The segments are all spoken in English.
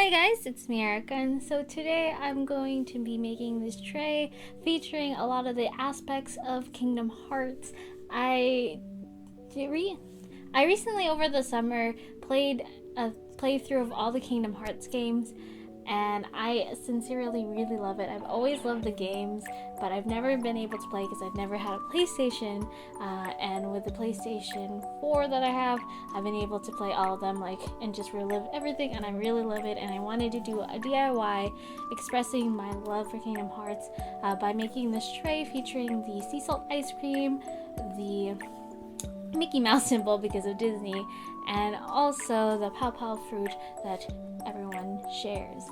Hey guys, it's me Erica, and so today I'm going to be making this tray featuring a lot of the aspects of Kingdom Hearts. I recently over the summer played a playthrough of all the Kingdom Hearts games, and I sincerely really love it. I've always loved the games, but I've never been able to play because I've never had a PlayStation, and with the PlayStation 4 that I have, I've been able to play all of them and just relive everything, and I really love it. And I wanted to do a DIY expressing my love for Kingdom Hearts by making this tray featuring the sea salt ice cream, the Mickey Mouse symbol because of Disney, and also the Pow Pow fruit that everyone shares.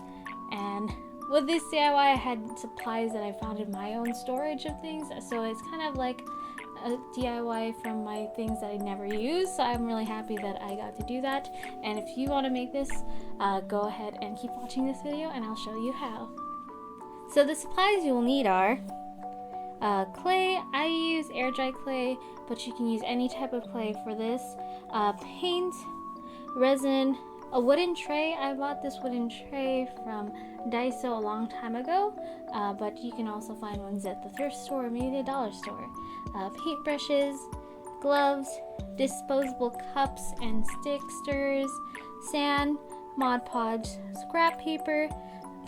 And with this DIY, I had supplies that I found in my own storage of things, so it's kind of like a DIY from my things that I never use. So I'm really happy that I got to do that. And if you want to make this, go ahead and keep watching this video and I'll show you how. So the supplies you'll need are clay. I use air dry clay, but you can use any type of clay for this. Paint, resin, a wooden tray. I bought this wooden tray from Daiso a long time ago, but you can also find ones at the thrift store or maybe the dollar store. Paintbrushes, gloves, disposable cups and stick stirrers, sand, Mod Podge, scrap paper,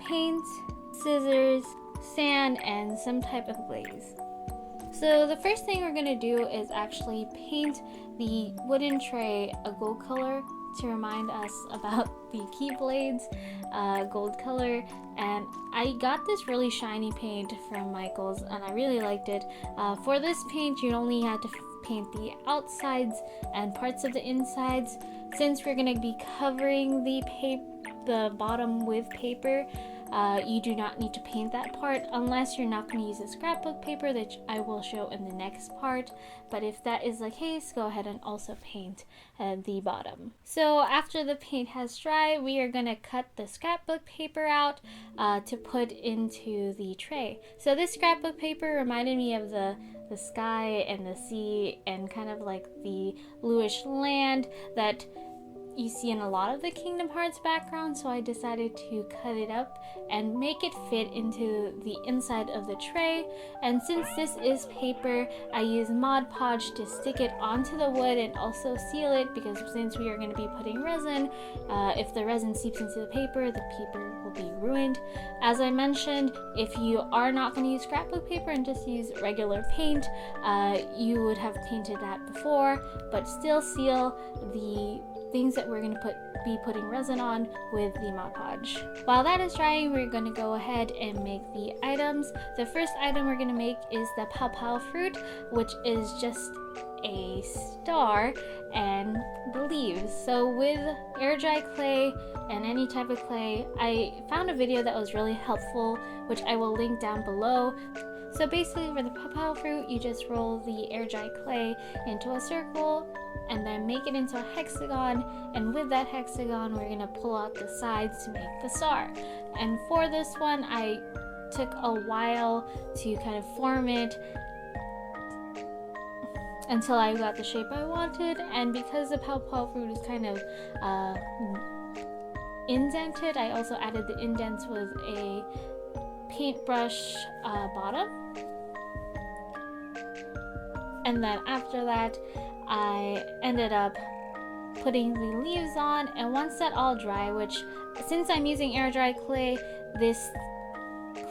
paint, scissors, sand, and some type of glaze. So the first thing we're going to do is actually paint the wooden tray a gold color to remind us about the Keyblades gold color. And I got this really shiny paint from Michael's and I really liked it. For this paint you only have to paint the outsides and parts of the insides. Since we're going to be covering the bottom with paper, you do not need to paint that part unless you're not going to use a scrapbook paper, which I will show in the next part. But if that is the case, go ahead and also paint the bottom. So after the paint has dried, we are going to cut the scrapbook paper out to put into the tray. So this scrapbook paper reminded me of the sky and the sea and kind of like the bluish land that you see in a lot of the Kingdom Hearts background, so I decided to cut it up and make it fit into the inside of the tray. And since this is paper, I use Mod Podge to stick it onto the wood and also seal it, because since we are going to be putting resin, if the resin seeps into the paper will be ruined. As I mentioned, if you are not going to use scrapbook paper and just use regular paint, you would have painted that before, but still seal the things that we're going to be putting resin on with the Mod Podge. While that is drying, we're going to go ahead and make the items. The first item we're going to make is the Pow Pow fruit, which is just a star and the leaves. So with air dry clay and any type of clay, I found a video that was really helpful, which I will link down below. So basically for the Pow Pow fruit, you just roll the air dry clay into a circle and then make it into a hexagon, and with that hexagon we're going to pull out the sides to make the star. And for this one I took a while to kind of form it until I got the shape I wanted. And because the Pow Pow fruit is kind of indented, I also added the indents with a paintbrush bottom. And then after that I ended up putting the leaves on, and once that all dry, which since I'm using air dry clay, this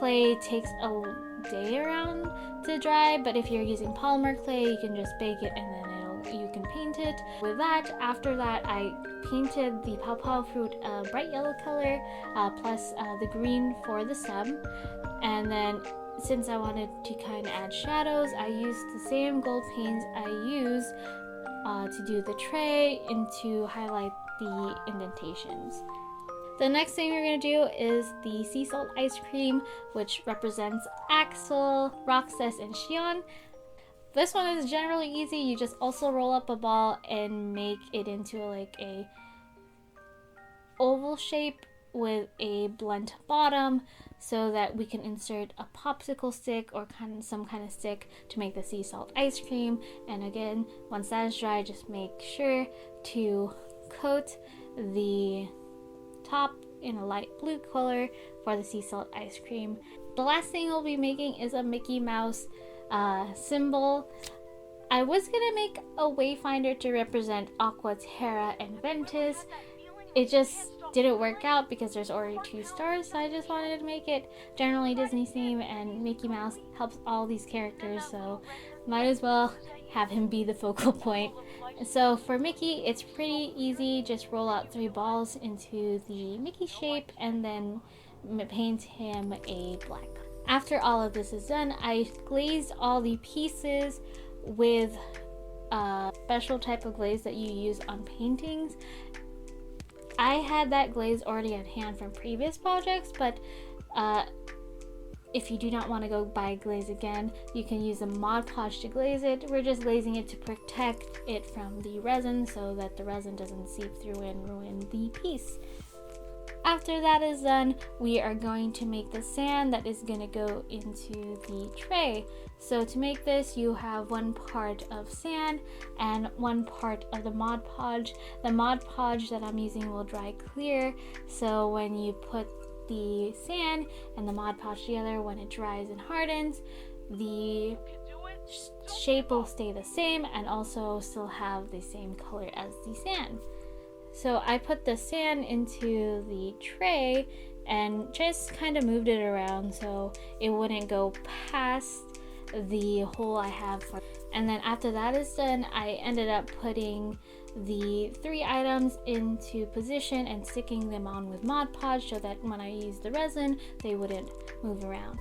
clay takes a day around to dry, but if you're using polymer clay you can just bake it and then you can paint it. With that, after that I painted the Pow Pow fruit a bright yellow color plus the green for the stem. And then since I wanted to kind of add shadows, I used the same gold paint I use to do the tray and to highlight the indentations. The next thing we're going to do is the sea salt ice cream, which represents Axel, Roxas, and Xion. This one is generally easy. You just also roll up a ball and make it into like a oval shape with a blunt bottom, so that we can insert a popsicle stick or some kind of stick to make the sea salt ice cream. And again, once that is dry, just make sure to coat the top in a light blue color for the sea salt ice cream. The last thing we'll be making is a Mickey Mouse symbol. I was gonna make a wayfinder to represent Aqua, Terra, and Ventus. It just didn't work out because there's already 2 stars, so I just wanted to make it generally Disney theme, and Mickey Mouse helps all these characters, so might as well have him be the focal point. So for Mickey, it's pretty easy. Just roll out 3 balls into the Mickey shape and then paint him a black. After all of this is done, I glazed all the pieces with a special type of glaze that you use on paintings. I had that glaze already at hand from previous projects, but if you do not want to go buy glaze again, you can use a Mod Podge to glaze it. We're just glazing it to protect it from the resin so that the resin doesn't seep through and ruin the piece. After that is done, we are going to make the sand that is going to go into the tray. So to make this, you have 1 part of sand and 1 part of the Mod Podge. The Mod Podge that I'm using will dry clear, so when you put the sand and the Mod Podge together, when it dries and hardens, the shape will stay the same and also still have the same color as the sand. So I put the sand into the tray and just kind of moved it around so it wouldn't go past the hole I have for. And then after that is done, I ended up putting the 3 items into position and sticking them on with Mod Podge so that when I use the resin, they wouldn't move around.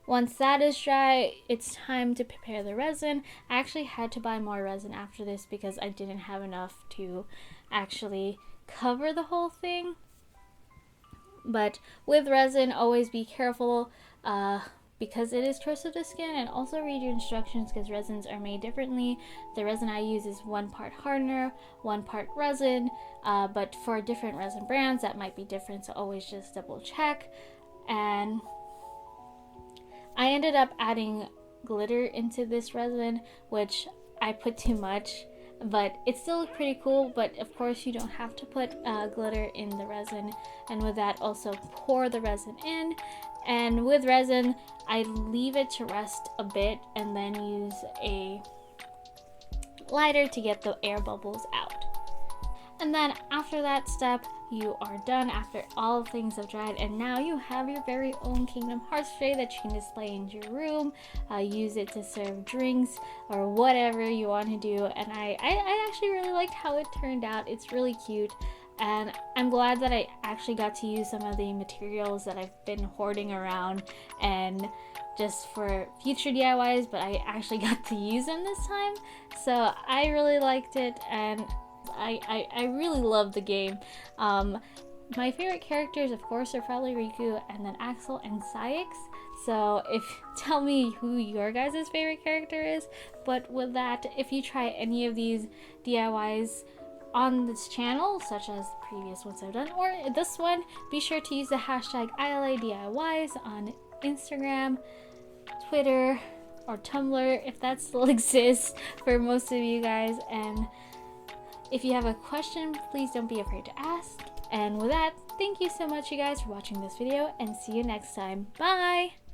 Once that is dry, it's time to prepare the resin. I actually had to buy more resin after this because I didn't have enough to actually cover the whole thing. But with resin, always be careful because it is close to the skin, and also read your instructions because resins are made differently. The resin I use is 1 part hardener, 1 part resin, but for different resin brands that might be different, so always just double check. And I ended up adding glitter into this resin, which I put too much, but it still looked pretty cool. But of course you don't have to put glitter in the resin, and with that also pour the resin in. And with resin, I leave it to rest a bit and then use a lighter to get the air bubbles out. And then after that step, you are done after all things have dried, and now you have your very own Kingdom Hearts tray that you can display in your room, use it to serve drinks or whatever you want to do. And I actually really liked how it turned out. It's really cute, and I'm glad that I actually got to use some of the materials that I've been hoarding around and just for future DIYs, but I actually got to use them this time. So I really liked it, and I really love the game. My favorite characters, of course, are probably Riku and then Axel and Saix. So tell me who your guys' favorite character is. But with that, if you try any of these DIYs on this channel, such as the previous ones I've done, or this one, be sure to use the hashtag ILADIYs on Instagram, Twitter, or Tumblr, if that still exists for most of you guys. And if you have a question, please don't be afraid to ask. And with that, thank you so much, you guys, for watching this video, and see you next time. Bye!